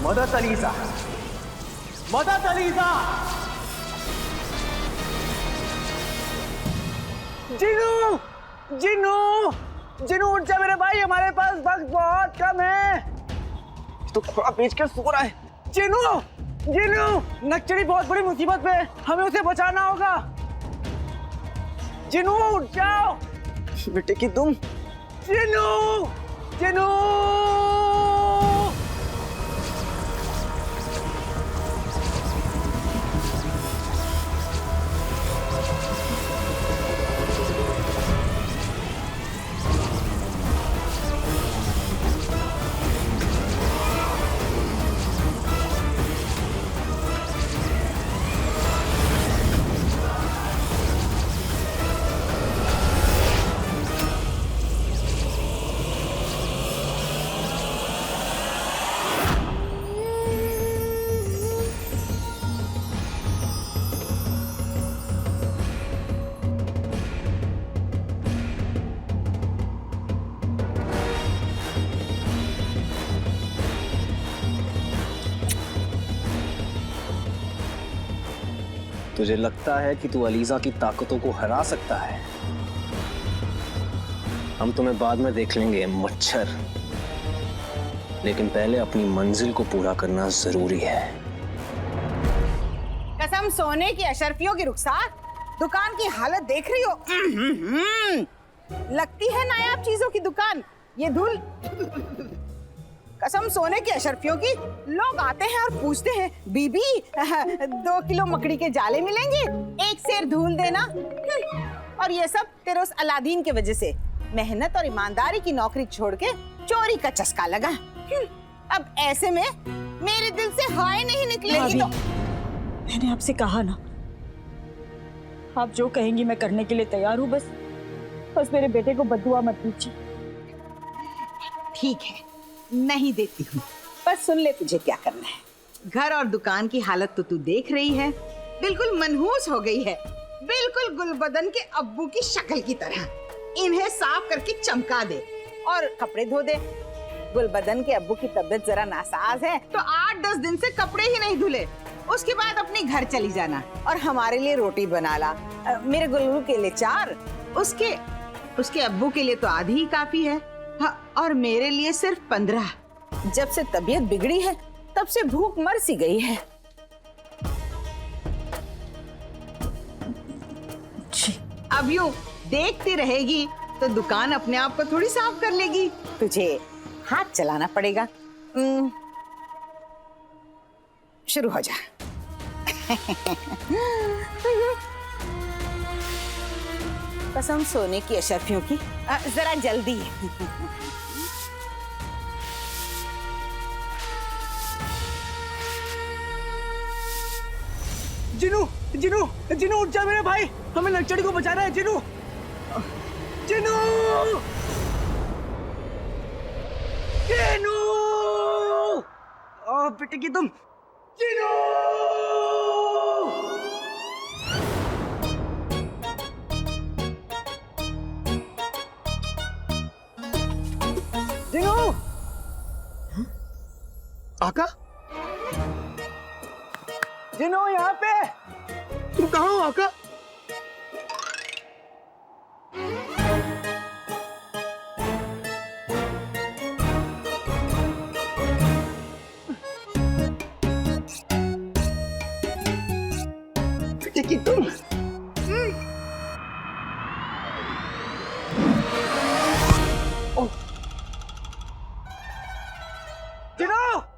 मदद अलीजा, मदद अलीजा। जिनू, जिनू, जिनू उठ जा मेरे भाई, हमारे पास वक्त बहुत कम है। तो थोड़ा पेच कर सो रहा है। जिनू, जिनू, नक्चड़ी बहुत बड़ी मुसीबत में, हमें उसे बचाना होगा। जिनू उठ जाओ। बेटे की तुम। जिनू, जिनू। तुझे लगता है कि तू अलीजा की ताकतों को हरा सकता है? हम तुम्हें बाद में देख लेंगे मच्छर, लेकिन पहले अपनी मंजिल को पूरा करना जरूरी है। कसम सोने की अशरफियों की रुखसार, दुकान की हालत देख रही हो? लगती है नायाब चीजों की दुकान ये धूल। कसम सोने की अशरफियों की, लोग आते हैं और पूछते हैं बीबी 2 किलो मकड़ी के जाले मिलेंगे, 1 सेर धूल देना। और ये सब तेरे उस अलादीन की वजह से मेहनत और ईमानदारी की नौकरी छोड़ के चोरी का चस्का लगा। अब ऐसे में मेरे दिल से हाय नहीं निकलेगी। तो मैंने आपसे कहा ना, आप जो कहेंगी मैं करने के लिए तैयार हूँ। बस मेरे बेटे को बद्दुआ मत दीजिए। ठीक है, नहीं देती हूँ, पर सुन ले तुझे क्या करना है। घर और दुकान की हालत तो तू देख रही है, बिल्कुल मनहूस हो गई है, बिल्कुल गुलबदन के अब्बू की शक्ल की तरह। इन्हें साफ करके चमका दे और कपड़े धो दे। गुलबदन के अब्बू की तबीयत जरा नासाज है, तो 8-10 दिन से कपड़े ही नहीं धुले। उसके बाद अपने घर चली जाना और हमारे लिए रोटी बना ला। मेरे गुल्लू के लिए 4, उसके अब्बू के लिए तो आधी ही काफी है। हाँ, और मेरे लिए सिर्फ 15। जब से तबीयत बिगड़ी है तब से भूख मर सी गई है। अब यूं देखती रहेगी तो दुकान अपने आप को थोड़ी साफ कर लेगी, तुझे हाथ चलाना पड़ेगा। शुरू हो जा। कसम सोने की अशरफियों की, जरा जल्दी। जिनू, जिनू, जिनू उठ जा मेरे भाई, हमें नक्चड़ी को बचाना है। जिनू, जिनू, जिनू, बेटे की तुम। जिनू, जिनू, आका, जिनू यहाँ पे। तुम कहाँ हो आका? बेटे की तुम। जिनू,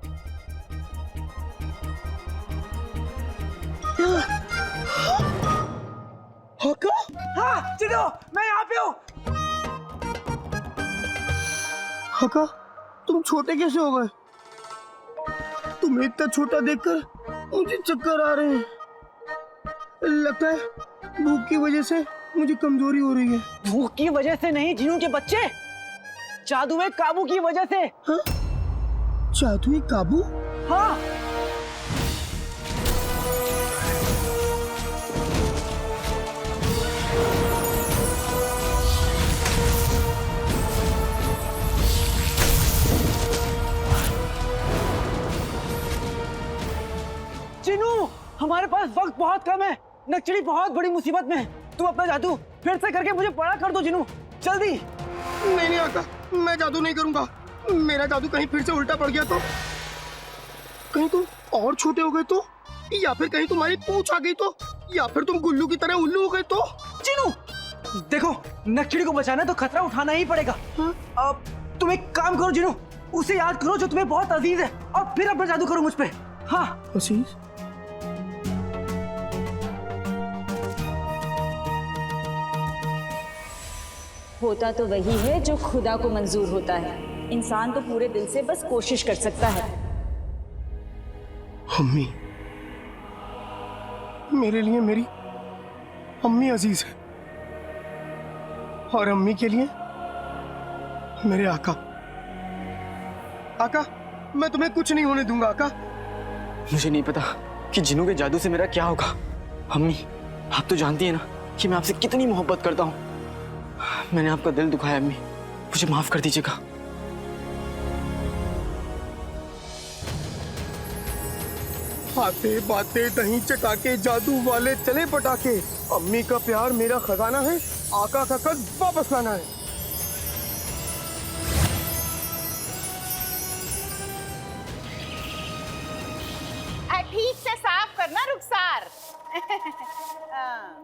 आका? हाँ जिनू, मैं यहाँ पे हूँ। आका, तुम छोटे कैसे हो गए? तुम्हें इतना छोटा देखकर मुझे चक्कर आ रहे हैं। लगता है भूख की वजह से मुझे कमजोरी हो रही है। भूख की वजह से नहीं जिनू के बच्चे, जादुई काबू की वजह से। हाँ? जादुई काबू? हाँ। पास वक्त बहुत कम है। नक्चड़ी बहुत बड़ी मुसीबत में है। तुम अपना जादू फिर से करके मुझे बड़ा कर दो जिनू, जल्दी। नहीं नहीं आका, मैं जादू नहीं करूंगा। मेरा जादू कहीं फिर से उल्टा पड़ गया तो, कहीं तुम और छोटे हो गए तो, या फिर कहीं तुम्हारी पूंछ आ गई तो, या फिर तुम गुल्लू की तरह उल्लू हो गए तो। जिनू देखो, नक्चड़ी को बचाना है तो खतरा उठाना ही पड़ेगा। हाँ? अब तुम एक काम करो जिनू, उसे याद करो जो तुम्हें बहुत अजीज है, और फिर अपना जादू करो मुझ पे। हाँ अजीज? होता तो वही है जो खुदा को मंजूर होता है। इंसान तो पूरे दिल से बस कोशिश कर सकता है। अम्मी, मेरे लिए मेरी अम्मी अजीज है, और अम्मी के लिए मेरे आका। आका, मैं तुम्हें कुछ नहीं होने दूंगा आका। मुझे नहीं पता कि जिनू के जादू से मेरा क्या होगा। अम्मी, आप तो जानती है ना कि मैं आपसे कितनी मोहब्बत करता हूँ। मैंने आपका दिल दुखाया अम्मी, मुझे माफ कर दीजिएगा। आते बातें दही चटाके, जादू वाले चले पटाके। अम्मी का प्यार मेरा खजाना है, आका का कद वापस लाना है। ठीक से साफ करना रुखसार। हाँ।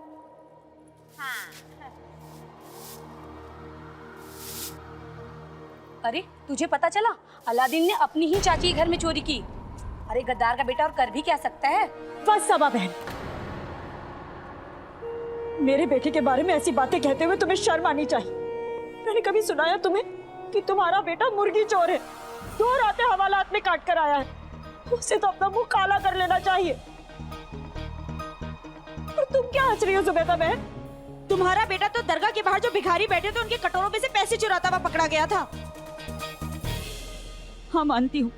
अरे तुझे पता चला, अलादीन ने अपनी ही चाची के घर में चोरी की। अरे गद्दार का बेटा और कर भी क्या सकता है। बस सबा बहन, मेरे बेटे के बारे में ऐसी बातें कहते हुए तुम्हें शर्म आनी चाहिए। मैंने कभी सुनाया तुम्हें कि तुम्हारा बेटा मुर्गी चोर है, 2 रातें हवालात में काट कर आया है। उसे तो अपना मुंह काला कर लेना चाहिए। और तुम क्या हंस रही हो जुबैदा बहन? तुम्हारा बेटा तो दरगाह के बाहर जो भिखारी बैठे थे उनके कटोरों में से पैसे चुराता हुआ पकड़ा गया था। हाँ, मानती हूँ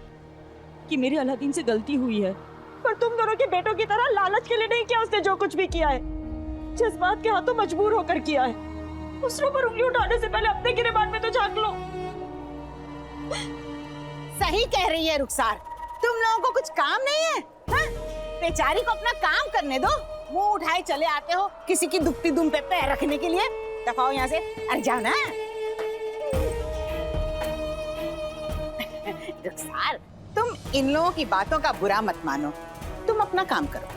कि मेरी अलादीन से गलती हुई है, पर तुम दोनों के बेटों की तरह लालच के लिए नहीं किया उसने जो कुछ भी किया है। जिस बात के हाथों मजबूर होकर किया है, दूसरों पर उंगली उठाने से पहले अपने गिरेबान में तो झांक लो। सही कह रही है रुखसार, तुम लोगों को कुछ काम नहीं है? हाँ? बेचारी को अपना काम करने दो। मुंह उठाए चले आते हो किसी की दुखती दुम पे पैर रखने के लिए। दफाओ यहाँ से, अरे जाओ ना। रुखसार, तुम इन लोगों की बातों का बुरा मत मानो, तुम अपना काम करो।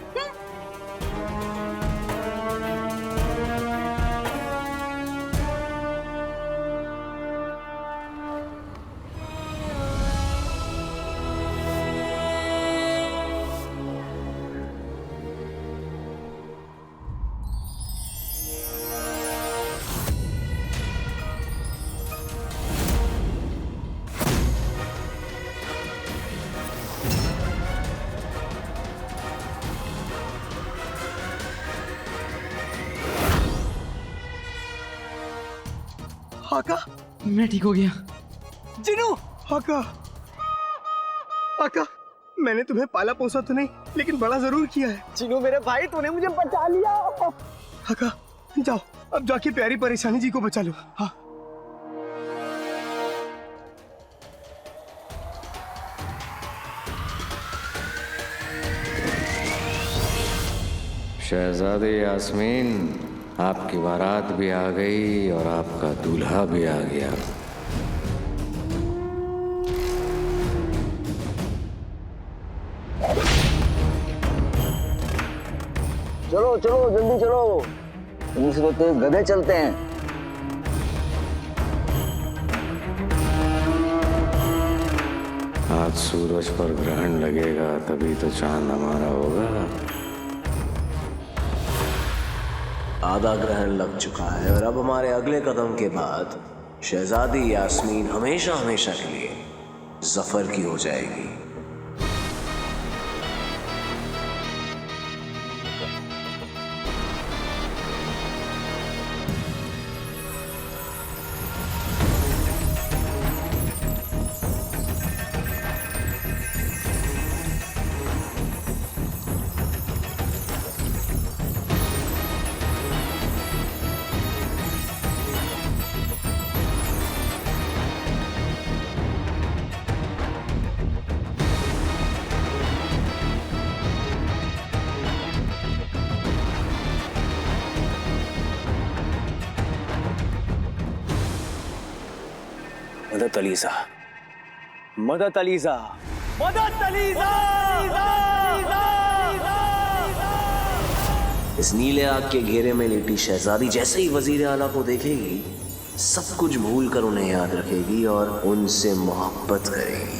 आका, मैं ठीक हो गया। जिनू! आका, आका, मैंने तुम्हें पाला पोसा तो नहीं, लेकिन बड़ा जरूर किया है। जिनू मेरे भाई, तूने मुझे बचा लिया। आका, जाओ अब जाके प्यारी परेशानी जी को बचा लो। हाँ। शहजादी यास्मीन, आपकी बारात भी आ गई और आपका दूल्हा भी आ गया। चलो चलो जल्दी चलो, इसी को तेज गधे चलते हैं। आज सूरज पर ग्रहण लगेगा तभी तो चांद हमारा होगा। आधा ग्रहण लग चुका है और अब हमारे अगले कदम के बाद शहजादी यास्मीन हमेशा हमेशा के लिए जफर की हो जाएगी। मदद अलीजा, मदद अलीजा, मदद अलीजा। इस नीले आग के घेरे में लेटी शहजादी जैसे ही वजीर आला को देखेगी, सब कुछ भूल कर उन्हें याद रखेगी और उनसे मोहब्बत करेगी।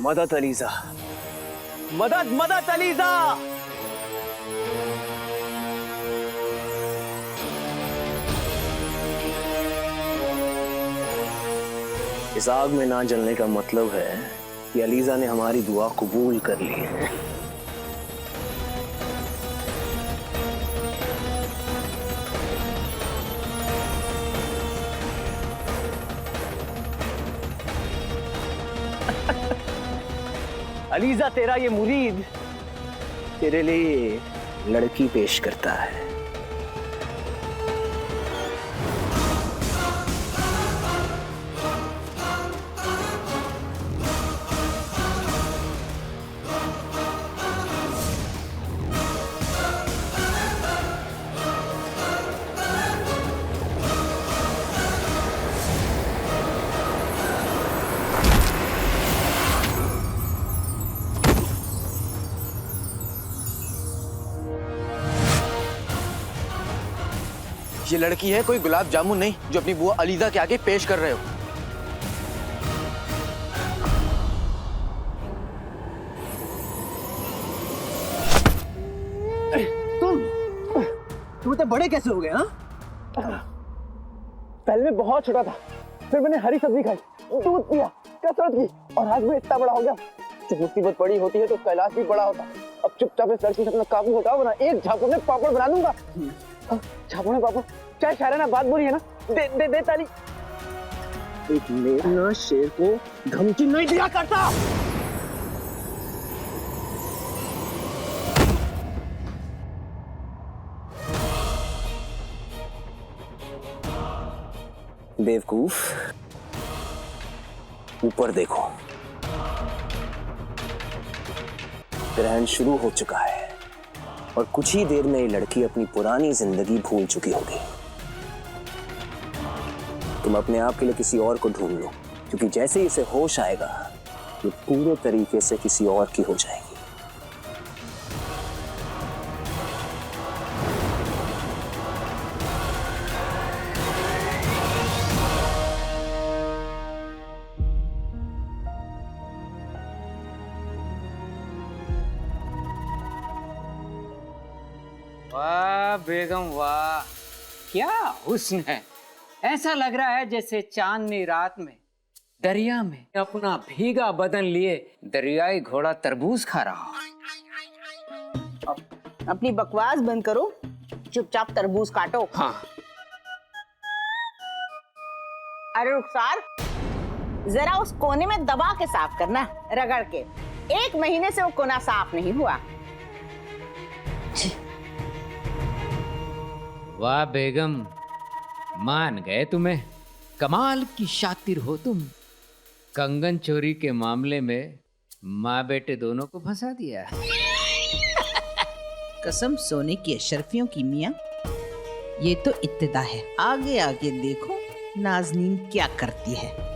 मदद अलीजा, मदद मदद अलीजा। इस आग में ना जलने का मतलब है कि अलीजा ने हमारी दुआ कबूल कर ली है। अलीजा, तेरा ये मुरीद तेरे लिए लड़की पेश करता है। ये लड़की है कोई गुलाब जामुन नहीं जो अपनी बुआ अलीजा के आगे पेश कर रहे हो। तुम इतने बड़े कैसे हो गए? हाँ, पहले मैं बहुत छोटा था, फिर मैंने हरी सब्जी खाई, दूध पिया, कसरत की और आज मैं इतना बड़ा हो गया। जब मुसीबत बड़ी होती है तो कैलाश भी बड़ा होता। अब चुपचाप इस लड़की से अपना काबू हटाओ वरना एक झापड़ में पापड़ बना दूंगा। झापड़ में पापड़, चाहे शायराना बात बोली है ना, दे दे दे ताली। एक मेरा शेर को धमकी नहीं दिया करता। बेवकूफ, ऊपर देखो, ग्रहण शुरू हो चुका है और कुछ ही देर में ये लड़की अपनी पुरानी जिंदगी भूल चुकी होगी। तुम अपने आप के लिए किसी और को ढूंढ लो, क्योंकि जैसे ही इसे होश आएगा ये पूरे तरीके से किसी और की हो जाएगी। वाह बेगम वाह, क्या हुस्न है। ऐसा लग रहा है जैसे चांदनी रात में दरिया में अपना भीगा बदन लिए दरियाई घोड़ा तरबूज खा रहा हो। अपनी बकवास बंद करो, चुपचाप तरबूज काटो। हाँ। अरे रुखसार, जरा उस कोने में दबा के साफ करना, रगड़ के। 1 महीने से वो कोना साफ नहीं हुआ। वाह बेगम, मान गए तुम्हें। कमाल की शातिर हो तुम। कंगन चोरी के मामले में माँ बेटे दोनों को फंसा दिया। कसम सोने की अशरफियों की मियां, ये तो इब्तिदा है। आगे आगे देखो नाज़नीन क्या करती है।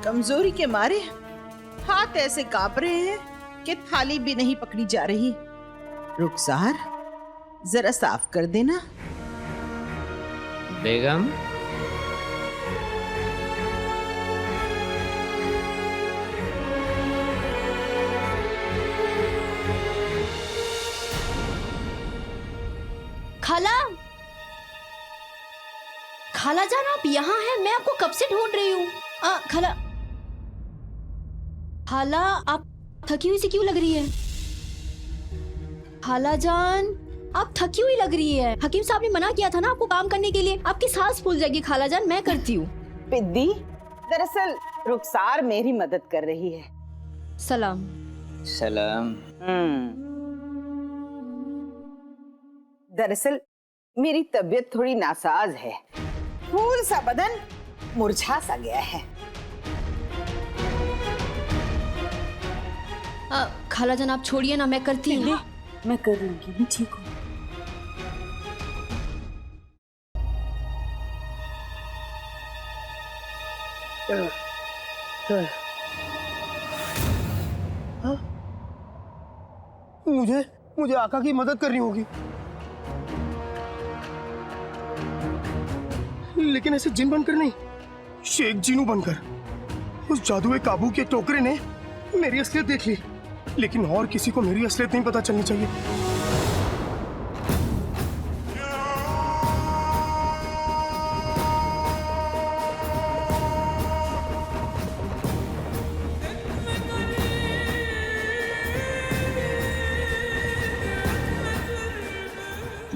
कमजोरी के मारे हाथ ऐसे कांप रहे हैं कि थाली भी नहीं पकड़ी जा रही। रुखसार, जरा साफ कर देना। बेगम, खाला, खाला जान आप यहाँ हैं? मैं आपको कब से ढूंढ रही हूँ। खाला, खाला आप थकी हुई सी क्यों लग रही है? खाला जान आप थकी हुई लग रही है। हकीम साहब ने मना किया था ना आपको काम करने के लिए। आपकी सांस फूल जाएगी खाला जान, मैं करती हूँ। पिद्दी, दरअसल रुखसार मेरी मदद कर रही है। सलाम। सलाम। दरअसल मेरी तबीयत थोड़ी नासाज है, फूल सा बदन मुरझा सा गया है। खाला जान आप छोड़िए ना, मैं करती हूँ। मैं कर लूंगी, मैं ठीक हूँ। मुझे आका की मदद करनी होगी, लेकिन ऐसे जिन बनकर नहीं, शेख जीनू बनकर। उस जादुई काबू के टोकरे ने मेरी असलियत देख ली, लेकिन और किसी को मेरी असलियत नहीं पता चलनी चाहिए।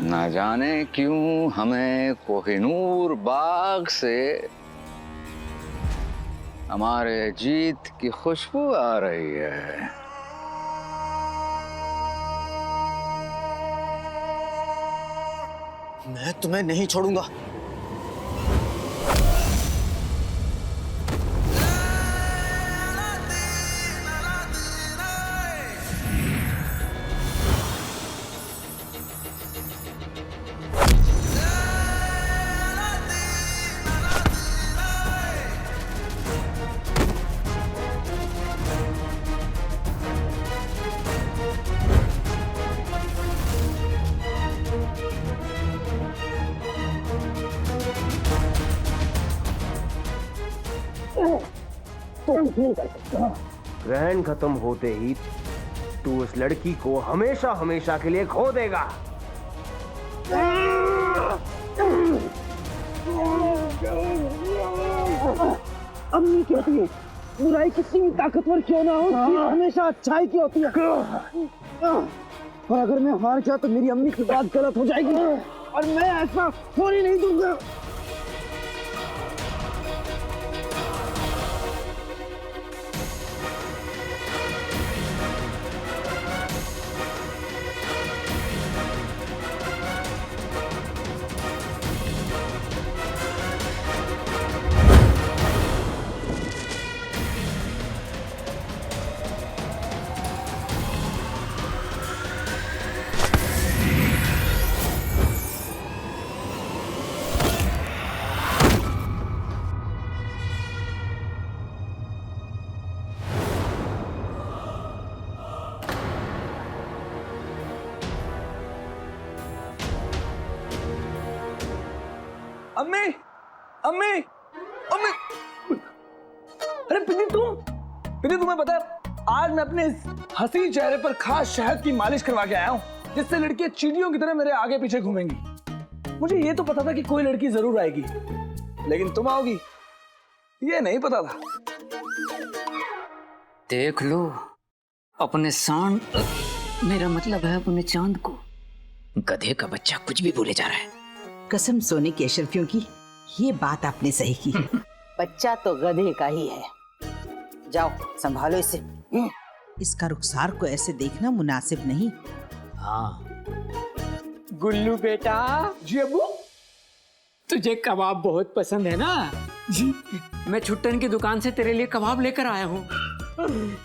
ना जाने क्यों हमें कोहिनूर बाग से हमारे जीत की खुशबू आ रही है। मैं तुम्हें नहीं छोड़ूंगा। ग्रहण खत्म होते ही तू उस लड़की को हमेशा हमेशा के लिए खो देगा। अम्मी कहती है बुराई कितनी भी ताकतवर क्यों ना हो, हमेशा अच्छाई की होती है। और अगर मैं हार गया तो मेरी अम्मी की बात गलत हो जाएगी और मैं ऐसा होने नहीं दूंगा। अम्मी, अम्मी, अम्मी, अरे पिंदी तुम्हें पता है आज मैं अपने इस हसीन चेहरे पर खास शहद की मालिश करवा के आया हूँ, जिससे लड़कियां चींटियों की तरह मेरे आगे पीछे घूमेंगी। मुझे ये तो पता था कि कोई लड़की जरूर आएगी, लेकिन तुम आओगी ये नहीं पता था। देख लो अपने सांड, मेरा मतलब है अपने चांद को। गधे का बच्चा कुछ भी बोले जा रहा है। कसम सोने की अशरफियों की, ये बात आपने सही की। बच्चा तो गधे का ही है। जाओ संभालो इसे। इसका रुखसार को ऐसे देखना मुनासिब नहीं। हाँ गुल्लू बेटा। जी अब्बू। तुझे कबाब बहुत पसंद है ना? जी। मैं छुट्टन की दुकान से तेरे लिए कबाब लेकर आया हूँ,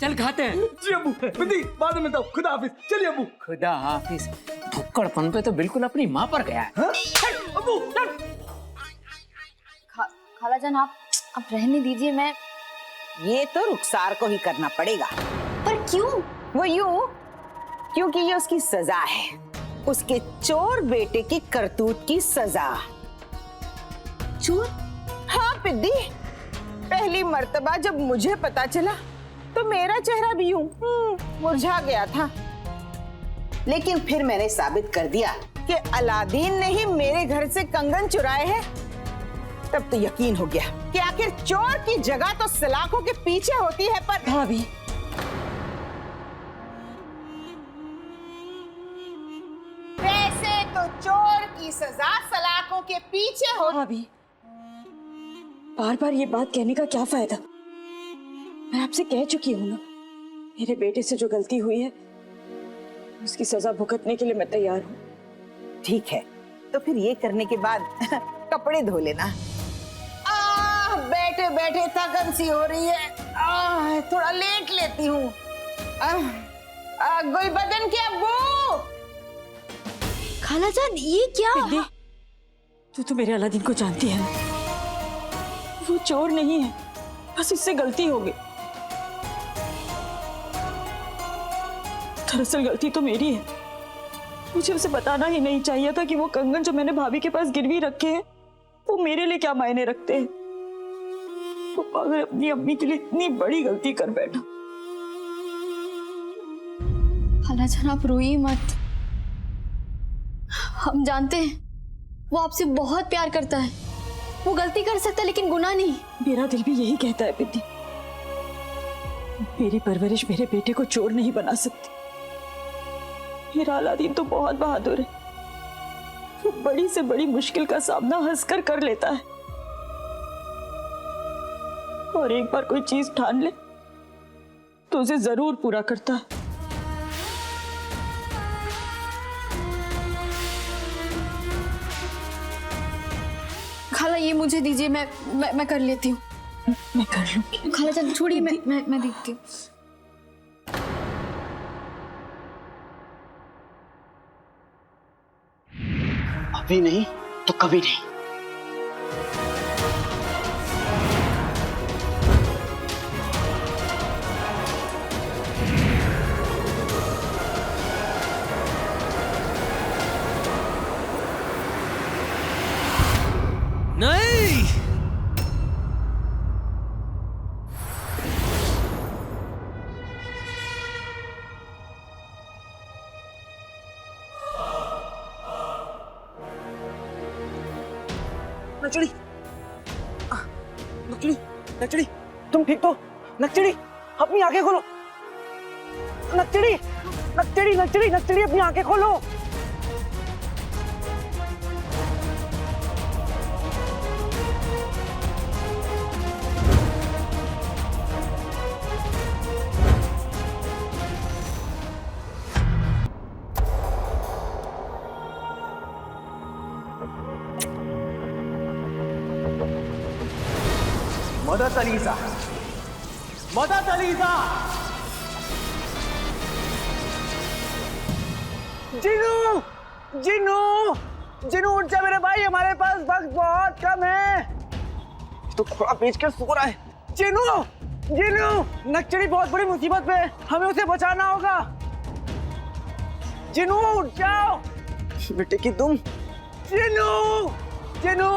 चल खाते हैं। जी अब्बू, बिंदी बाद में मिलता हूँ। खुदा हाफिज। चलिए अब्बू। खुदा हाफिज। भुक्कड़पन पे तो बिल्कुल अपनी माँ पर गया है। अब्बू खाला जान आप रहने दीजिए, मैं ये तो रुखसार को ही करना पड़ेगा। पर क्यों? वो यूं क्योंकि ये उसकी सजा है, उसके चोर बेटे की करतूत की सजा। चोर? हाँ पिद्दी, पहली मर्तबा जब मुझे पता चला तो मेरा चेहरा भी यूं मुरझा गया था, लेकिन फिर मैंने साबित कर दिया कि अलादीन ने ही मेरे घर से कंगन चुराए हैं, तब तो यकीन हो गया कि आखिर चोर की जगह तो सलाखों के पीछे होती है। पर भाभी, वैसे तो चोर की सजा सलाखों के पीछे हो। भाभी, बार बार ये बात कहने का क्या फायदा? मैं आपसे कह चुकी हूँ ना, मेरे बेटे से जो गलती हुई है उसकी सजा भुगतने के लिए मैं तैयार हूँ। ठीक है, तो फिर ये करने के बाद कपड़े धो लेना। बैठे बैठे थकन सी हो रही है, थोड़ा लेट लेती हूँ। गुलबदन के अब्बू। खालाजान, ये क्या? बिंदी, तू तो मेरे अलादीन को जानती है ना, वो चोर नहीं है, बस इससे गलती हो गई। दरअसल गलती तो मेरी है, मुझे उसे बताना ही नहीं चाहिए था कि वो कंगन जो मैंने भाभी के पास गिरवी रखे हैं वो मेरे लिए क्या मायने रखते हैं। वो पागल अपनी अम्मी के लिए इतनी बड़ी गलती कर बैठा। खालाजान, आप रोइए मत। हम जानते हैं वो आपसे बहुत प्यार करता है, वो गलती कर सकता है लेकिन गुनाह नहीं। मेरा दिल भी यही कहता है बिंदी, मेरी परवरिश मेरे बेटे को चोर नहीं बना सकती। मेरा अलादीन तो बहुत बहादुर है, वो बड़ी से बड़ी मुश्किल का सामना हंसकर कर लेता है, और एक बार कोई चीज ठान ले तो उसे जरूर पूरा करता है। खाला, ये मुझे दीजिए, मैं कर लेती हूँ। मैं कर लूंगी। खालाजान छोड़िए, मैं देखती हूँ। अभी नहीं तो कभी नहीं। नहीं, नक्चड़ी, नक्चड़ी, नक्चड़ी, तुम ठीक तो? नक्चड़ी, अपनी आंखें खोलो। नक्चड़ी, नक्चड़ी, नक्चड़ी, नक्चड़ी, अपनी आंखें खोलो। मदद अलीजा, मदद अलीजा। जिनू, जिनू, जिनू उठ जा मेरे भाई, हमारे पास वक्त बहुत कम है। तो थोड़ा बेच कर सो रहा है। जिनू, जिनू, नक्चड़ी बहुत बड़ी मुसीबत में है, हमें उसे बचाना होगा। जिनू उठ जाओ बेटे की तुम। जिनू, जिनू।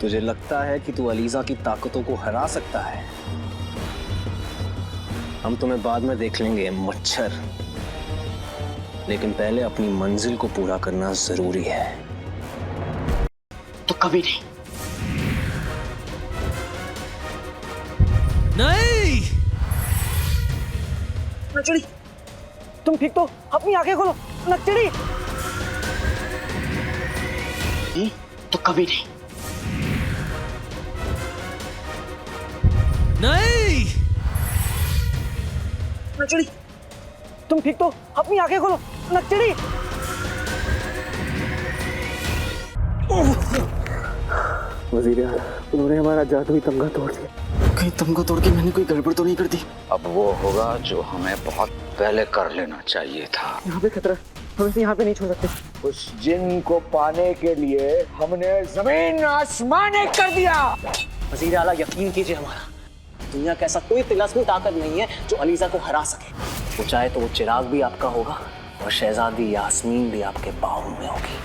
तुझे लगता है कि तू अलीजा की ताकतों को हरा सकता है? हम तुम्हें बाद में देख लेंगे मच्छर, लेकिन पहले अपनी मंजिल को पूरा करना जरूरी है। तो कभी नहीं। नहीं, नक्चड़ी, तुम ठीक तो? अपनी आंखें खोलो। नक्चड़ी। तो कभी नहीं। नहीं, नक्चड़ी, तुम ठीक तो? अपनी आंखें खोलो नक्चड़ी। वजीर आला, उन्होंने हमारा जादुई तमगा तोड़ दिया। कहीं तमगा तोड़ के मैंने कोई गड़बड़ तो नहीं कर दी? अब वो होगा जो हमें बहुत पहले कर लेना चाहिए था। यहाँ पे खतरा, हम इसे यहाँ पे नहीं छोड़ सकते। उस जिन को पाने के लिए हमने जमीन आसमान एक कर दिया। वजीर आला, यकीन कीजिए हमारा, दुनिया का ऐसा कोई तिलस्मी ताकत नहीं है जो अलीजा को हरा सके। वो चाहे तो वो चिराग भी आपका होगा और शहजादी यास्मीन भी आपके बाहों में होगी।